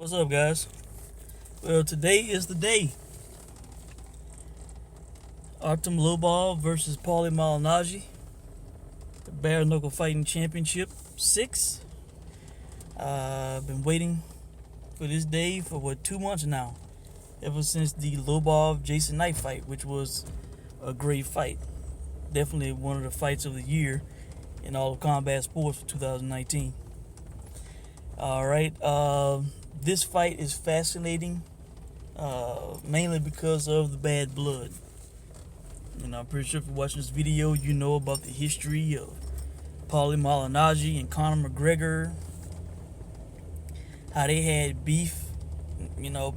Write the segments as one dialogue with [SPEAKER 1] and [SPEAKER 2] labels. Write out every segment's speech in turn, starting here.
[SPEAKER 1] What's up, guys? Well, today is the day. Artem Lobov versus Paulie Malignaggi. The Bare Knuckle Fighting Championship 6. I've been waiting for this day for 2 months now. Ever since the Lobov-Jason Knight fight, which was a great fight. Definitely one of the fights of the year in all of combat sports for 2019. Alright, this fight is fascinating, mainly because of the bad blood. I'm pretty sure if you're watching this video, you know about the history of Paulie Malignaggi and Conor McGregor, how they had beef,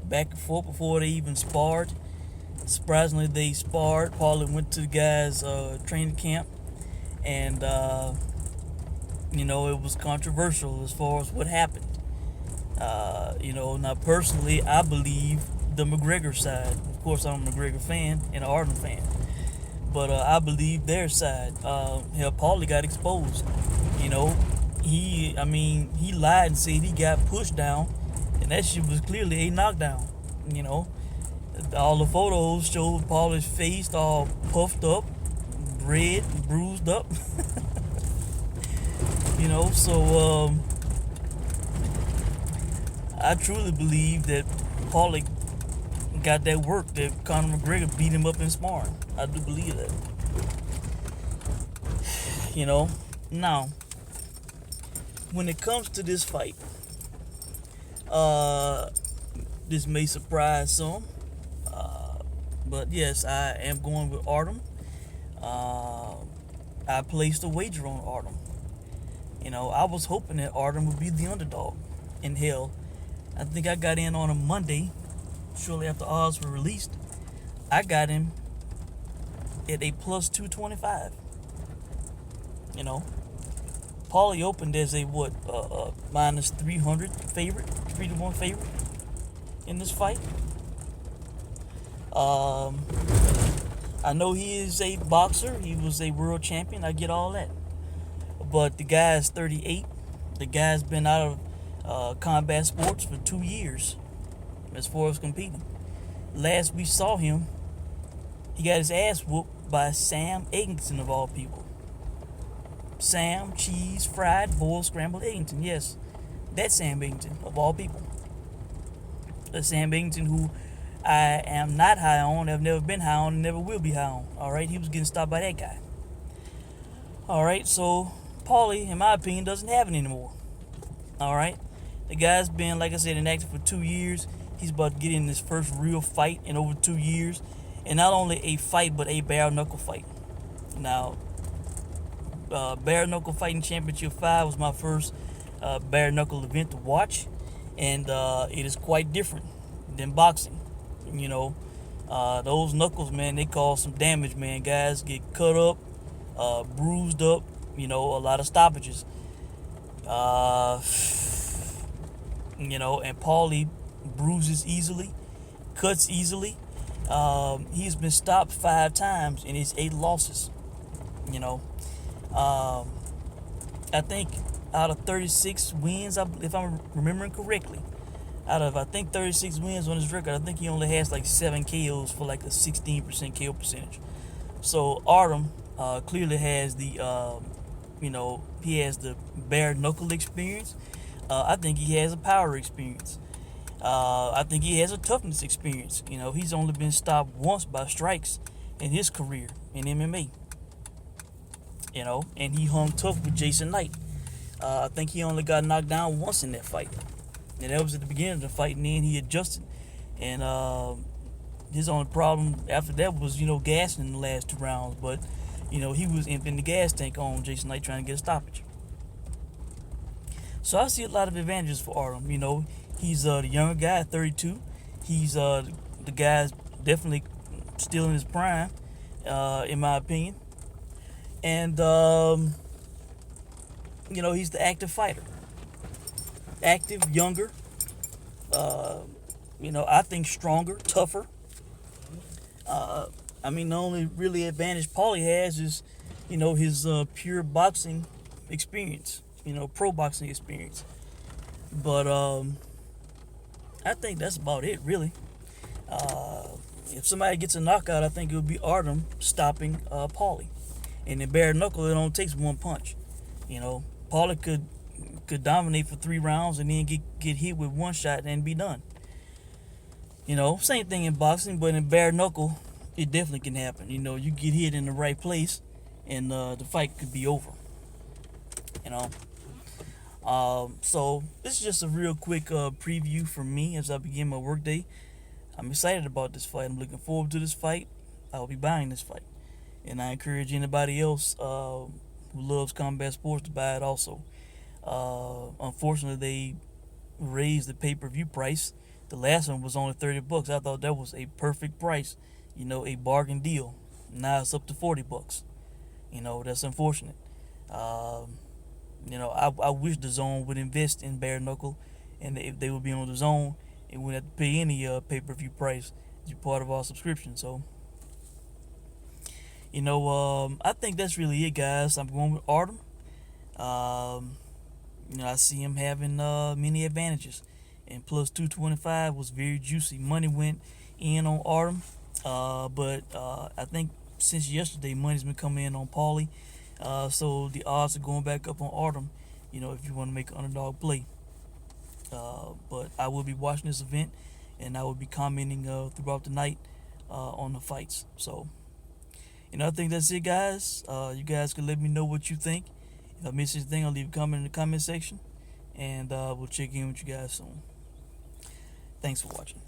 [SPEAKER 1] back and forth before they even sparred. Surprisingly, they sparred. Paulie went to the guy's training camp, and it was controversial as far as what happened. Now personally, I believe the McGregor side. Of course, I'm a McGregor fan and an Artem fan, but I believe their side. Paulie got exposed. He lied and said he got pushed down, and that shit was clearly a knockdown. All the photos showed Paulie's face all puffed up, red, and bruised up. So I truly believe that Paulie got that work, that Conor McGregor beat him up in sparring. I do believe that. Now, when it comes to this fight, this may surprise some, but yes, I am going with Artem. I placed a wager on Artem. I was hoping that Artem would be the underdog. And hell, I think I got in on a Monday, shortly after odds were released. I got him at a plus 225. Paulie opened as a minus 300 favorite, 3-1 favorite in this fight. I know he is a boxer. He was a world champion. I get all that. But the guy is 38. The guy's been out of combat sports for 2 years as far as competing. Last we saw him, he got his ass whooped by Sam Eggington of all people. Sam, cheese, fried, boiled, scrambled Eggington. Yes, that's Sam Eggington of all people. That's Sam Eggington, who I am not high on, have never been high on, and never will be high on. Alright, he was getting stopped by that guy. Alright, so Paulie, in my opinion, doesn't have it anymore. Alright? The guy's been, like I said, inactive for 2 years. He's about to get in his first real fight in over 2 years. And not only a fight, but a bare knuckle fight. Now, Bare Knuckle Fighting Championship 5 was my first bare knuckle event to watch. And it is quite different than boxing. Those knuckles, man, they cause some damage, man. Guys get cut up, bruised up, a lot of stoppages. And Paulie bruises easily, cuts easily. He's been stopped 5 times in his 8 losses. I think out of 36 wins, if I'm remembering correctly, out of 36 wins on his record, I think he only has like 7 KOs for like a 16% KO percentage. So Artem clearly has the he has the bare knuckle experience. I think he has a power experience. I think he has a toughness experience. He's only been stopped once by strikes in his career in MMA. And he hung tough with Jason Knight. I think he only got knocked down once in that fight. And that was at the beginning of the fight, and then he adjusted. And his only problem after that was, gassing in the last 2 rounds. But, he was emptying the gas tank on Jason Knight trying to get a stoppage. So I see a lot of advantages for Artem. He's the younger guy, 32. He's the guy's definitely still in his prime, in my opinion. And, he's the active fighter. Active, younger, I think stronger, tougher. The only really advantage Paulie has is, his pure boxing experience, pro boxing experience. But I think that's about it, really. Uh, if somebody gets a knockout, I think it would be Artem stopping Paulie. And in bare knuckle, it only takes one punch. You know, Paulie could dominate for 3 rounds and then get hit with one shot and be done. You know, same thing in boxing, but in bare knuckle, it definitely can happen. You know, you get hit in the right place, and the fight could be over. You know, so this is just a real quick preview for me as I begin my workday. I'm excited about this fight. I'm looking forward to this fight. I will be buying this fight, and I encourage anybody else who loves combat sports to buy it also. Unfortunately, they raised the pay-per-view price. The last one was only $30. I thought that was a perfect price, you know, a bargain deal. Now it's up to $40. You know, that's unfortunate. You know, I wish the Zone would invest in bare knuckle, and if they would be on the Zone, it wouldn't have to pay any pay-per-view price as part of our subscription. So, you know, I think that's really it, guys. I'm going with Artem. You know, I see him having many advantages, and plus 225 was very juicy. Money went in on Artem, but I think since yesterday, money's been coming in on Paulie. So the odds are going back up on Artem, you know, if you want to make an underdog play. But I will be watching this event, and I will be commenting throughout the night on the fights. So, you know, I think that's it, guys. You guys can let me know what you think. If I miss anything, I'll leave a comment in the comment section, and we'll check in with you guys soon. Thanks for watching.